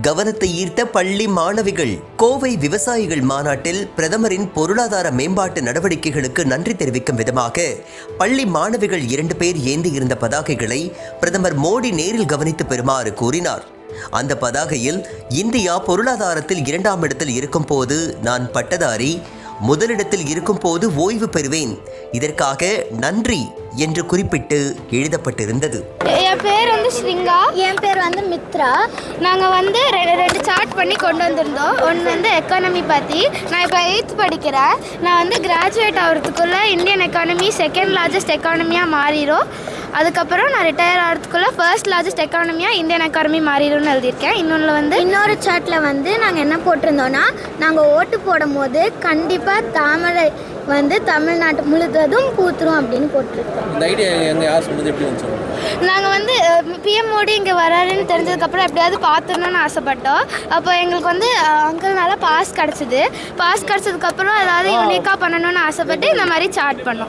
கவனத்தை ஈர்த்த பள்ளி மாணவிகள். கோவை விவசாயிகள் மாநாட்டில் பிரதமரின் பொருளாதார மேம்பாட்டு நடவடிக்கைகளுக்கு நன்றி தெரிவிக்கும் விதமாக பள்ளி மாணவிகள் 2 பேர் ஏந்தியிருந்த பதாகைகளை பிரதமர் மோடி நேரில் கவனித்து பெறுமாறு கூறினார். அந்த பதாகையில் இந்தியா பொருளாதாரத்தில் 2ஆம் இடத்தில் இருக்கும் போது நான் பட்டதாரி, முதலிடத்தில் இருக்கும் போது ஓய்வு பெறுவேன், இதற்காக நன்றி என்று குறிப்பிட்டு எழுதப்பட்டிருந்தது. என் பேர் ஸ்ரிங்கா. என் பேர் மித்ரா. நாங்கள் ரெண்டு சார்ட் பண்ணி கொண்டு வந்திருந்தோம். ஒன்று எக்கானமி பற்றி. நான் இப்போ 8th படிக்கிறேன். நான் கிராஜுவேட் ஆகிறதுக்குள்ளே இந்தியன் எக்கானமி 2nd லார்ஜஸ்ட் எக்கானமியாக மாறிடும். அதுக்கப்புறம் நான் ரிட்டையர் ஆகிறதுக்குள்ளே 1st லார்ஜஸ்ட் எக்கானமியாக இந்தியன் எக்கானமி மாறிடும்னு எழுதியிருக்கேன். இன்னொரு சார்ட்டில் நாங்கள் என்ன போட்டிருந்தோன்னா, நாங்கள் ஓட்டு போடும் போது கண்டிப்பாக தாமரை தமிழ்நாட்டு முழுவதும் பூத்துரும் அப்படின்னு போட்டிருக்கோம். இந்த ஐடியா யார் சொன்னது, எப்படி வந்துச்சு? நாங்கள் பிஎம் மோடி இங்கே வராருன்னு தெரிஞ்சதுக்கப்புறம் எப்படியாவது பார்த்துடணும்னு ஆசைப்பட்டோம். அப்போ எங்களுக்கு அங்கிள்னால பாஸ் கிடச்சிது. பாஸ் கிடச்சதுக்கப்புறம் ஏதாவது யூனிக்காக பண்ணணும்னு ஆசைப்பட்டு இந்த மாதிரி சார்ட் பண்ணோம்.